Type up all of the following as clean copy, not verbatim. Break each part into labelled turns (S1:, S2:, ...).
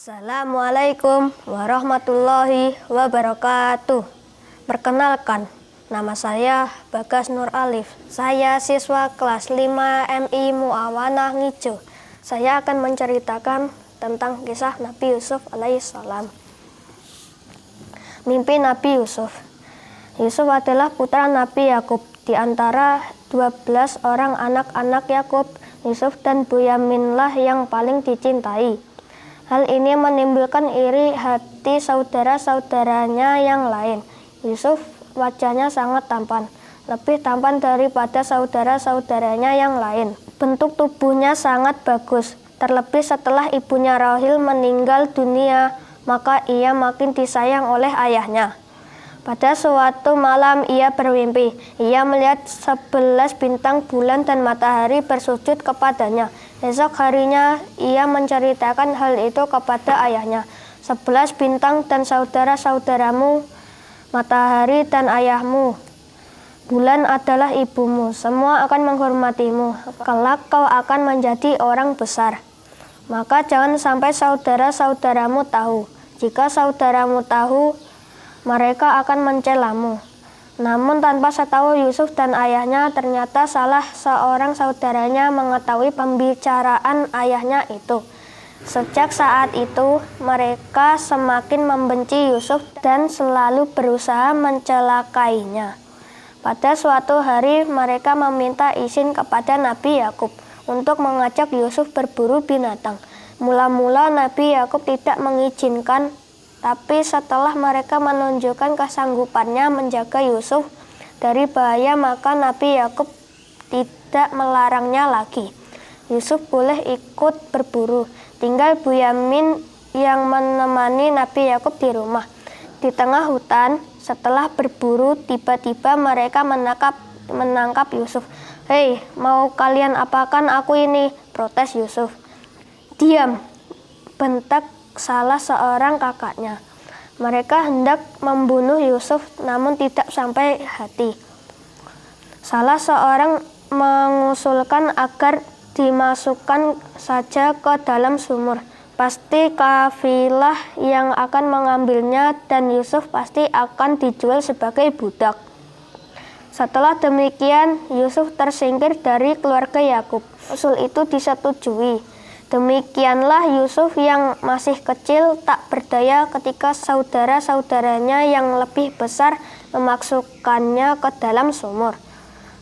S1: Assalamualaikum warahmatullahi wabarakatuh. Perkenalkan, nama saya Bagas Nur Alif. Saya siswa kelas 5 MI Muawanah Ngijo. Saya akan menceritakan tentang kisah Nabi Yusuf alaihissalam. Mimpi Nabi Yusuf. Yusuf adalah putra Nabi Yakub. Di antara 12 orang anak-anak Yakub, Yusuf dan Bunyaminlah yang paling dicintai. Hal ini menimbulkan iri hati saudara-saudaranya yang lain. Yusuf wajahnya sangat tampan, lebih tampan daripada saudara-saudaranya yang lain. Bentuk tubuhnya sangat bagus, terlebih setelah ibunya Rahil meninggal dunia, maka ia makin disayang oleh ayahnya. Pada suatu malam ia bermimpi, ia melihat 11 bintang, bulan, dan matahari bersujud kepadanya. Esok harinya ia menceritakan hal itu kepada ayahnya. 11 bintang dan saudara-saudaramu, matahari dan ayahmu, bulan adalah ibumu, semua akan menghormatimu. Kelak kau akan menjadi orang besar. Maka jangan sampai saudara-saudaramu tahu. Jika saudaramu tahu, mereka akan mencelamu. Namun tanpa setahu Yusuf dan ayahnya, ternyata salah seorang saudaranya mengetahui pembicaraan ayahnya itu. Sejak saat itu, mereka semakin membenci Yusuf dan selalu berusaha mencelakainya. Pada suatu hari, mereka meminta izin kepada Nabi Yakub untuk mengajak Yusuf berburu binatang. Mula-mula Nabi Yakub tidak mengizinkan, tapi setelah mereka menunjukkan kesanggupannya menjaga Yusuf dari bahaya, maka Nabi Yakub tidak melarangnya lagi. Yusuf boleh ikut berburu. Tinggal Bunyamin yang menemani Nabi Yakub di rumah. Di tengah hutan, setelah berburu, tiba-tiba mereka menangkap Yusuf. "Hei, mau kalian apakan aku ini?" protes Yusuf. "Diam!" bentak salah seorang kakaknya. Mereka hendak membunuh Yusuf, namun tidak sampai hati. Salah seorang mengusulkan agar dimasukkan saja ke dalam sumur. Pasti kafilah yang akan mengambilnya dan Yusuf pasti akan dijual sebagai budak. Setelah demikian, Yusuf tersingkir dari keluarga Yakub. Usul itu disetujui. Demikianlah Yusuf yang masih kecil tak berdaya ketika saudara-saudaranya yang lebih besar memasukkannya ke dalam sumur.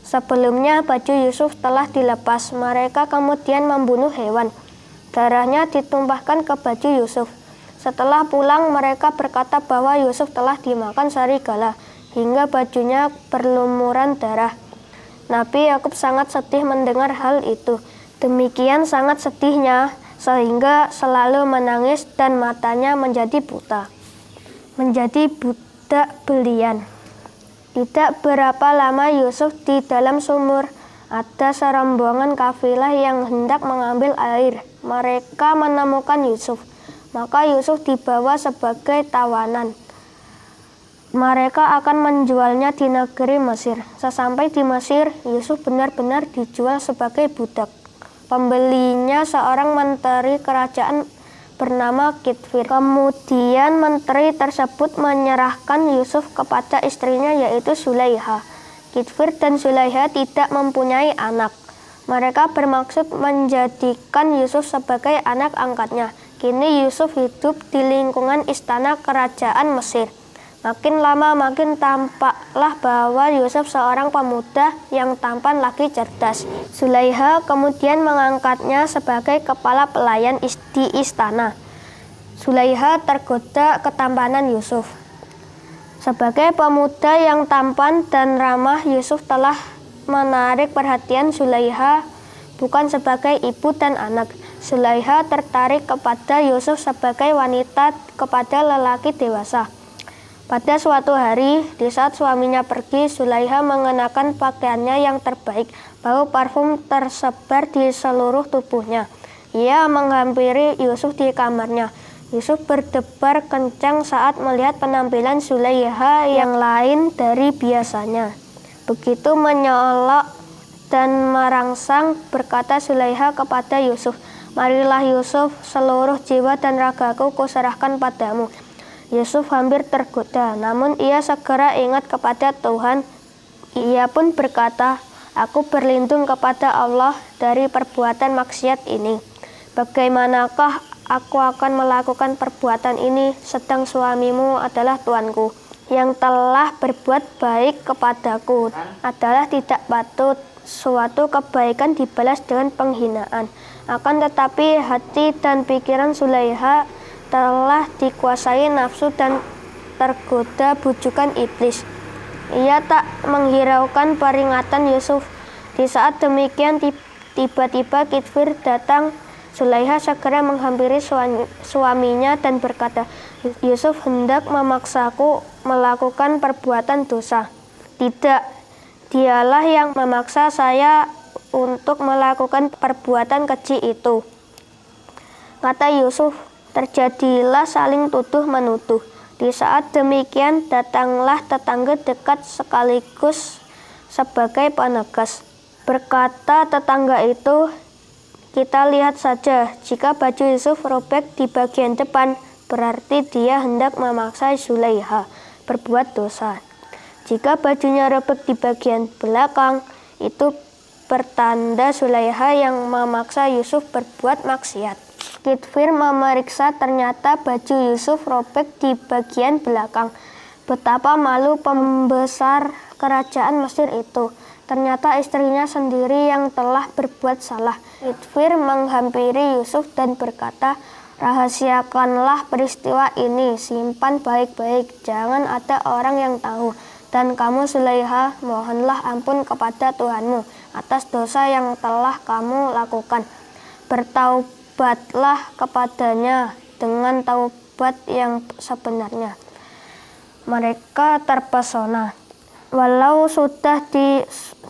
S1: Sebelumnya baju Yusuf telah dilepas. Mereka kemudian membunuh hewan. Darahnya ditumpahkan ke baju Yusuf. Setelah pulang, mereka berkata bahwa Yusuf telah dimakan serigala hingga bajunya berlumuran darah. Nabi Yakub sangat sedih mendengar hal itu. Demikian sangat sedihnya sehingga selalu menangis dan matanya menjadi buta, menjadi budak belian. Tidak berapa lama Yusuf di dalam sumur. Ada serombongan kafilah yang hendak mengambil air. Mereka menemukan Yusuf, maka Yusuf dibawa sebagai tawanan. Mereka akan menjualnya di negeri Mesir. Sesampai di Mesir, Yusuf benar-benar dijual sebagai budak. Pembelinya seorang menteri kerajaan bernama Kitfir. Kemudian menteri tersebut menyerahkan Yusuf kepada istrinya, yaitu Zulaiha. Kitfir dan Zulaiha tidak mempunyai anak. Mereka bermaksud menjadikan Yusuf sebagai anak angkatnya. Kini Yusuf hidup di lingkungan istana kerajaan Mesir. Makin lama makin tampaklah bahwa Yusuf seorang pemuda yang tampan lagi cerdas. Zulaiha kemudian mengangkatnya sebagai kepala pelayan di istana. Zulaiha tergoda ketampanan Yusuf. Sebagai pemuda yang tampan dan ramah, Yusuf telah menarik perhatian Zulaiha bukan sebagai ibu dan anak. Zulaiha tertarik kepada Yusuf sebagai wanita kepada lelaki dewasa. Pada suatu hari, di saat suaminya pergi, Zulaiha mengenakan pakaiannya yang terbaik. Bau parfum tersebar di seluruh tubuhnya. Ia menghampiri Yusuf di kamarnya. Yusuf berdebar kencang saat melihat penampilan Zulaiha yang lain dari biasanya. Begitu menyolok dan merangsang, berkata Zulaiha kepada Yusuf, Marilah Yusuf, seluruh jiwa dan ragaku kuserahkan padamu. Yusuf hampir tergoda, namun ia segera ingat kepada Tuhan. Ia pun berkata, aku berlindung kepada Allah dari perbuatan maksiat ini. Bagaimanakah aku akan melakukan perbuatan ini, sedang suamimu adalah tuanku, yang telah berbuat baik kepadaku adalah tidak patut suatu kebaikan dibalas dengan penghinaan. Akan tetapi hati dan pikiran Zulaiha telah dikuasai nafsu dan tergoda bujukan iblis. Ia tak menghiraukan peringatan Yusuf. Di saat demikian tiba-tiba Kitfir datang. Zulaiha segera menghampiri suaminya dan berkata, Yusuf hendak memaksaku melakukan perbuatan dosa. Tidak, dialah yang memaksa saya untuk melakukan perbuatan keji itu. Kata Yusuf, terjadilah saling tuduh-menuduh. Di saat demikian datanglah tetangga dekat sekaligus sebagai penegas. Berkata tetangga itu, kita lihat saja, jika baju Yusuf robek di bagian depan, berarti dia hendak memaksa Zulaiha berbuat dosa. Jika bajunya robek di bagian belakang, itu pertanda Zulaiha yang memaksa Yusuf berbuat maksiat. Kitfir memeriksa, ternyata baju Yusuf robek di bagian belakang. Betapa malu pembesar kerajaan Mesir itu. Ternyata istrinya sendiri yang telah berbuat salah. Kitfir menghampiri Yusuf dan berkata, rahasiakanlah peristiwa ini, simpan baik-baik, jangan ada orang yang tahu. Dan kamu Zulaiha, mohonlah ampun kepada Tuhanmu atas dosa yang telah kamu lakukan. Bertaubatlah kepadanya dengan taubat yang sebenarnya. Mereka terpesona. Walau sudah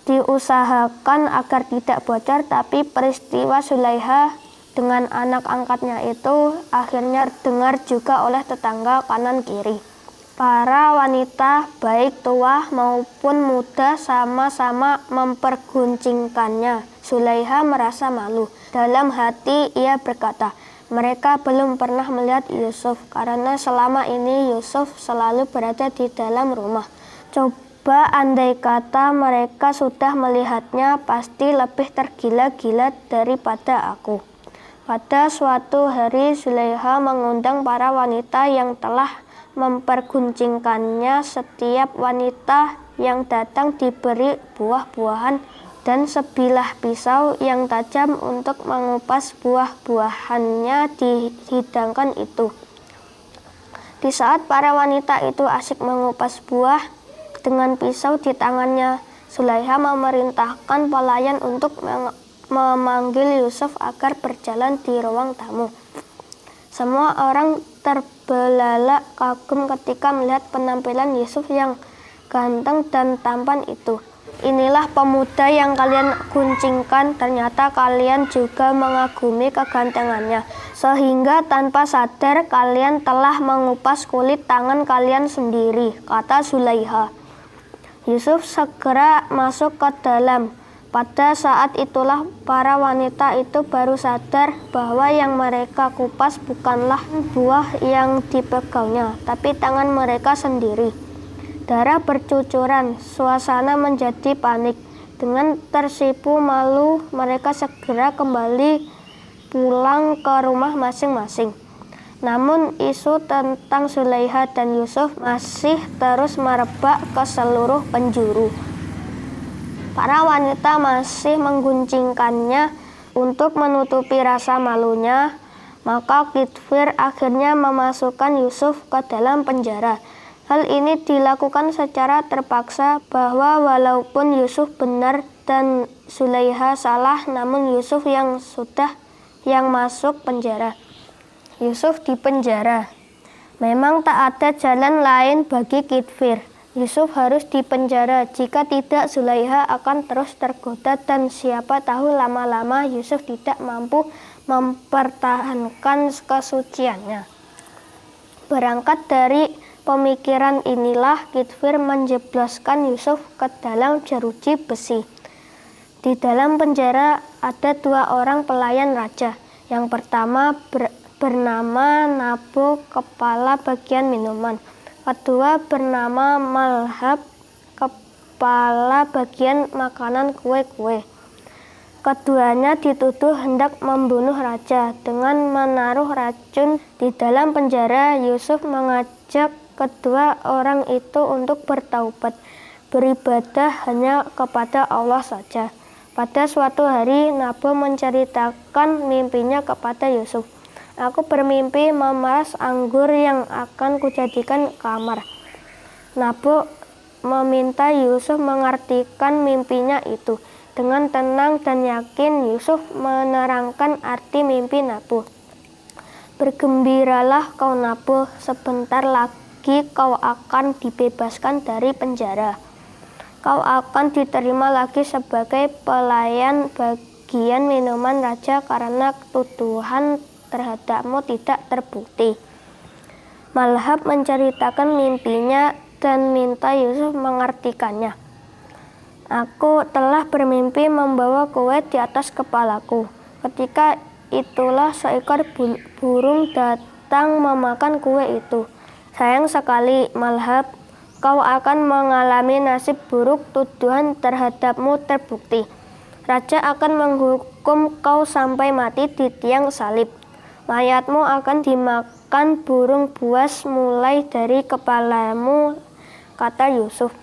S1: diusahakan agar tidak bocor, tapi peristiwa Zulaiha dengan anak angkatnya itu akhirnya dengar juga oleh tetangga kanan kiri. Para wanita, baik tua maupun muda, sama-sama memperguncingkannya. Zulaiha merasa malu. Dalam hati ia berkata, mereka belum pernah melihat Yusuf, karena selama ini Yusuf selalu berada di dalam rumah. Coba andai kata mereka sudah melihatnya, pasti lebih tergila-gila daripada aku. Pada suatu hari Zulaiha mengundang para wanita yang telah memperguncingkannya. Setiap wanita yang datang diberi buah-buahan dan sebilah pisau yang tajam untuk mengupas buah-buahannya dihidangkan itu. Di saat para wanita itu asik mengupas buah dengan pisau di tangannya, Zulaiha memerintahkan pelayan untuk memanggil Yusuf agar berjalan di ruang tamu. Semua orang terbelalak kagum ketika melihat penampilan Yusuf yang ganteng dan tampan itu. Inilah pemuda yang kalian guncingkan, ternyata kalian juga mengagumi kegantengannya, sehingga tanpa sadar kalian telah mengupas kulit tangan kalian sendiri, kata Zulaiha. Yusuf segera masuk ke dalam. Pada saat itulah para wanita itu baru sadar bahwa yang mereka kupas bukanlah buah yang dipegangnya, tapi tangan mereka sendiri. Darah bercucuran, suasana menjadi panik. Dengan tersipu malu, mereka segera kembali pulang ke rumah masing-masing. Namun isu tentang Zulaiha dan Yusuf masih terus merebak ke seluruh penjuru. Para wanita masih mengguncingkannya untuk menutupi rasa malunya. Maka Kitfir akhirnya memasukkan Yusuf ke dalam penjara. Hal ini dilakukan secara terpaksa, bahwa walaupun Yusuf benar dan Zulaiha salah, namun Yusuf yang masuk penjara. Yusuf di penjara. Memang tak ada jalan lain bagi Kitfir. Yusuf harus dipenjara, jika tidak Zulaiha akan terus tergoda dan siapa tahu lama-lama Yusuf tidak mampu mempertahankan kesuciannya. Berangkat dari pemikiran inilah Kitfir menjebloskan Yusuf ke dalam jeruji besi. Di dalam penjara ada 2 orang pelayan raja. Yang pertama bernama Nabo, kepala bagian minuman. Kedua bernama Malhab, kepala bagian makanan kue-kue. Keduanya dituduh hendak membunuh raja. Dengan menaruh racun di dalam penjara, Yusuf mengajak kedua orang itu untuk bertaubat, beribadah hanya kepada Allah saja. Pada suatu hari, Nabo menceritakan mimpinya kepada Yusuf. Aku bermimpi memeras anggur yang akan kujadikan kamar. Nabo meminta Yusuf mengartikan mimpinya itu. Dengan tenang dan yakin, Yusuf menerangkan arti mimpi Nabo. Bergembiralah kau Nabo, sebentar lagi kau akan dibebaskan dari penjara. Kau akan diterima lagi sebagai pelayan bagian minuman raja karena tuduhan terhadapmu tidak terbukti. Malhab menceritakan mimpinya dan minta Yusuf mengartikannya. Aku telah bermimpi membawa kue di atas kepalaku. Ketika itulah seekor burung datang memakan kue itu. Sayang sekali, Malhab, kau akan mengalami nasib buruk, tuduhan terhadapmu terbukti. Raja akan menghukum kau sampai mati di tiang salib. Mayatmu akan dimakan burung buas mulai dari kepalamu, kata Yusuf.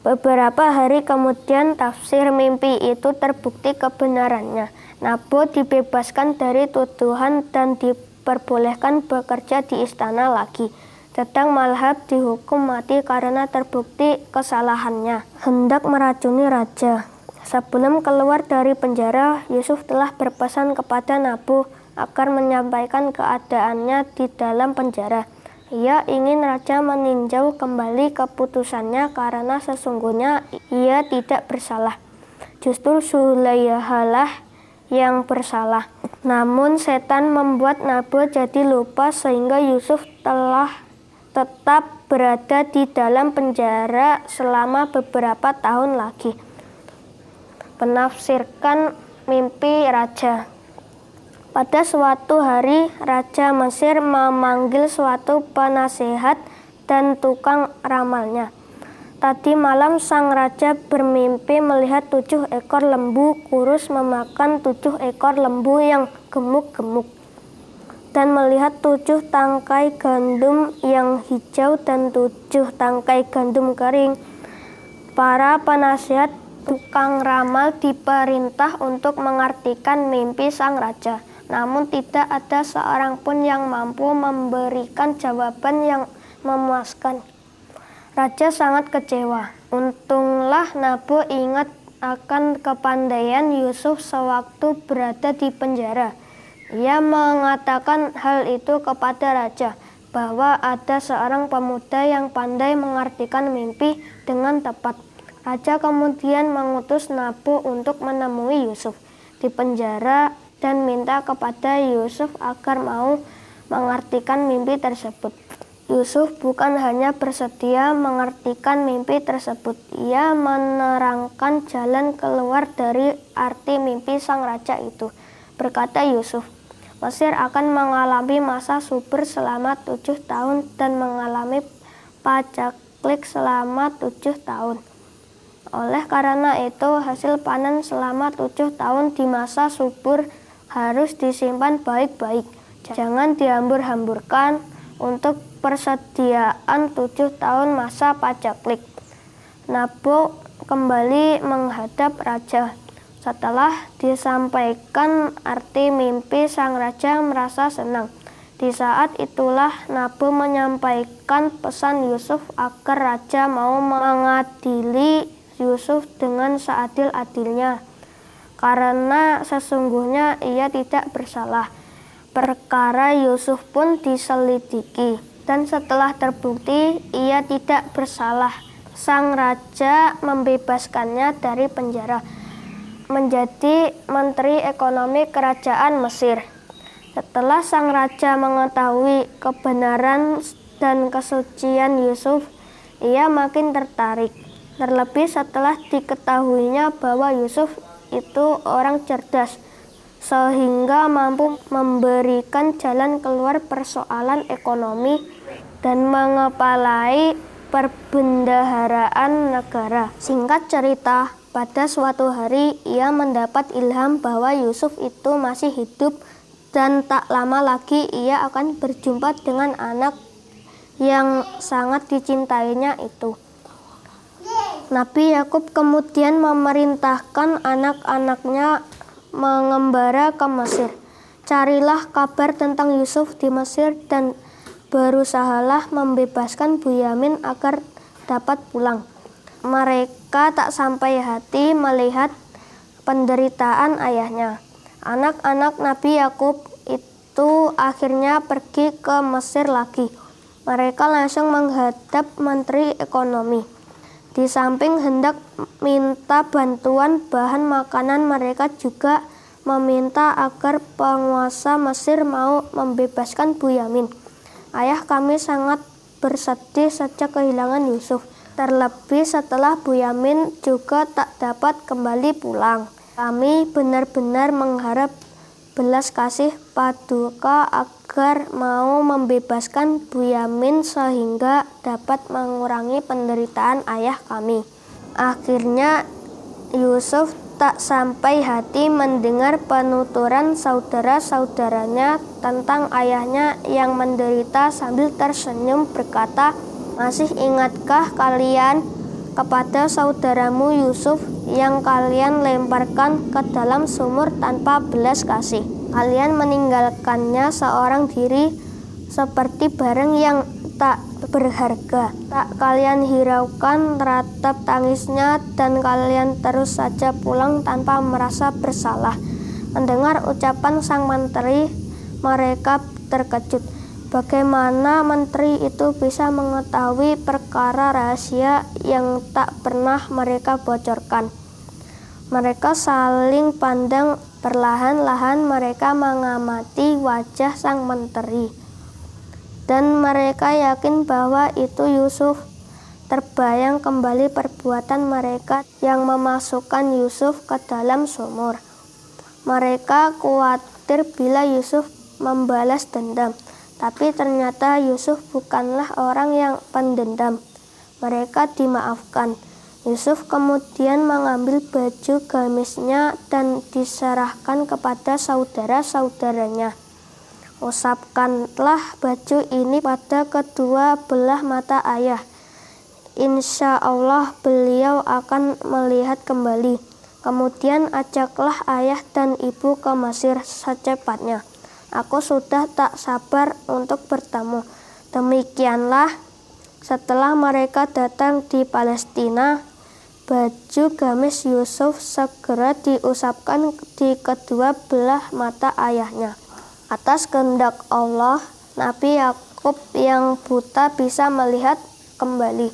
S1: Beberapa hari kemudian tafsir mimpi itu terbukti kebenarannya. Nabo dibebaskan dari tuduhan dan diperbolehkan bekerja di istana lagi. Sedang Malhab dihukum mati karena terbukti kesalahannya, hendak meracuni raja. Sebelum keluar dari penjara, Yusuf telah berpesan kepada Nabo agar menyampaikan keadaannya di dalam penjara. Ia ingin raja meninjau kembali keputusannya karena sesungguhnya ia tidak bersalah. Justru Zulaihalah yang bersalah. Namun setan membuat Nabo jadi lupa sehingga Yusuf telah tetap berada di dalam penjara selama beberapa tahun lagi. Penafsirkan mimpi raja. Pada suatu hari, Raja Mesir memanggil suatu penasehat dan tukang ramalnya. Tadi malam sang raja bermimpi melihat 7 ekor lembu kurus memakan 7 ekor lembu yang gemuk-gemuk, dan melihat 7 tangkai gandum yang hijau dan 7 tangkai gandum kering. Para penasehat tukang ramal diperintah untuk mengartikan mimpi sang raja. Namun tidak ada seorang pun yang mampu memberikan jawaban yang memuaskan. Raja sangat kecewa. Untunglah Nabo ingat akan kepandaian Yusuf sewaktu berada di penjara. Ia mengatakan hal itu kepada raja, bahwa ada seorang pemuda yang pandai mengartikan mimpi dengan tepat. Raja kemudian mengutus Nabo untuk menemui Yusuf di penjara dan minta kepada Yusuf agar mau mengartikan mimpi tersebut. Yusuf bukan hanya bersedia mengartikan mimpi tersebut, ia menerangkan jalan keluar dari arti mimpi sang raja itu. Berkata Yusuf, Mesir akan mengalami masa subur selama 7 tahun dan mengalami pacaklik selama 7 tahun. Oleh karena itu, hasil panen selama 7 tahun di masa subur harus disimpan baik-baik. Jangan dihambur-hamburkan untuk persediaan 7 tahun masa pacaklik. Nabo kembali menghadap raja. Setelah disampaikan arti mimpi, sang raja merasa senang. Di saat itulah Nabo menyampaikan pesan Yusuf agar raja mau mengadili Yusuf dengan seadil-adilnya, karena sesungguhnya ia tidak bersalah. Perkara Yusuf pun diselidiki, dan setelah terbukti ia tidak bersalah, sang raja membebaskannya dari penjara, menjadi menteri ekonomi kerajaan Mesir. Setelah sang raja mengetahui kebenaran dan kesucian Yusuf, ia makin tertarik. Terlebih setelah diketahuinya bahwa Yusuf itu orang cerdas. sehingga mampu memberikan jalan keluar persoalan ekonomi dan mengepalai perbendaharaan negara. Singkat cerita, pada suatu hari ia mendapat ilham bahwa Yusuf itu masih hidup dan tak lama lagi ia akan berjumpa dengan anak yang sangat dicintainya itu. Nabi Yakub kemudian memerintahkan anak-anaknya mengembara ke Mesir. Carilah kabar tentang Yusuf di Mesir dan berusahalah membebaskan Bunyamin agar dapat pulang. Mereka tak sampai hati melihat penderitaan ayahnya. Anak-anak Nabi Yakub itu akhirnya pergi ke Mesir lagi. Mereka langsung menghadap Menteri Ekonomi. Di samping hendak minta bantuan bahan makanan, mereka juga meminta agar penguasa Mesir mau membebaskan Bunyamin. Ayah kami sangat bersedih sejak kehilangan Yusuf, terlebih setelah Bunyamin juga tak dapat kembali pulang. Kami benar-benar mengharap belas kasih Paduka agar mau membebaskan Bunyamin sehingga dapat mengurangi penderitaan ayah kami. Akhirnya Yusuf tak sampai hati mendengar penuturan saudara-saudaranya tentang ayahnya yang menderita sambil tersenyum berkata, "Masih ingatkah kalian kepada saudaramu Yusuf yang kalian lemparkan ke dalam sumur tanpa belas kasih? Kalian meninggalkannya seorang diri seperti barang yang tak berharga. Tak kalian hiraukan ratap tangisnya dan kalian terus saja pulang tanpa merasa bersalah." Mendengar ucapan sang menteri, mereka terkejut. Bagaimana menteri itu bisa mengetahui perkara rahasia yang tak pernah mereka bocorkan? Mereka saling pandang, perlahan-lahan mereka mengamati wajah sang menteri. Dan mereka yakin bahwa itu Yusuf. Terbayang kembali perbuatan mereka yang memasukkan Yusuf ke dalam sumur. Mereka khawatir bila Yusuf membalas dendam. Tapi ternyata Yusuf bukanlah orang yang pendendam. Mereka dimaafkan. Yusuf kemudian mengambil baju gamisnya dan diserahkan kepada saudara-saudaranya. Usapkanlah baju ini pada kedua belah mata ayah. Insya Allah beliau akan melihat kembali. Kemudian ajaklah ayah dan ibu ke Mesir secepatnya. Aku sudah tak sabar untuk bertemu. Demikianlah setelah mereka datang di Palestina, baju gamis Yusuf segera diusapkan di kedua belah mata ayahnya. Atas kehendak Allah, Nabi Yakub yang buta bisa melihat kembali.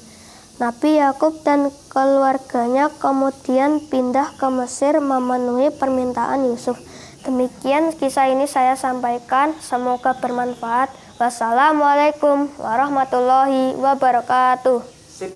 S1: Nabi Yakub dan keluarganya kemudian pindah ke Mesir memenuhi permintaan Yusuf. Demikian kisah ini saya sampaikan, semoga bermanfaat. Wassalamualaikum warahmatullahi wabarakatuh.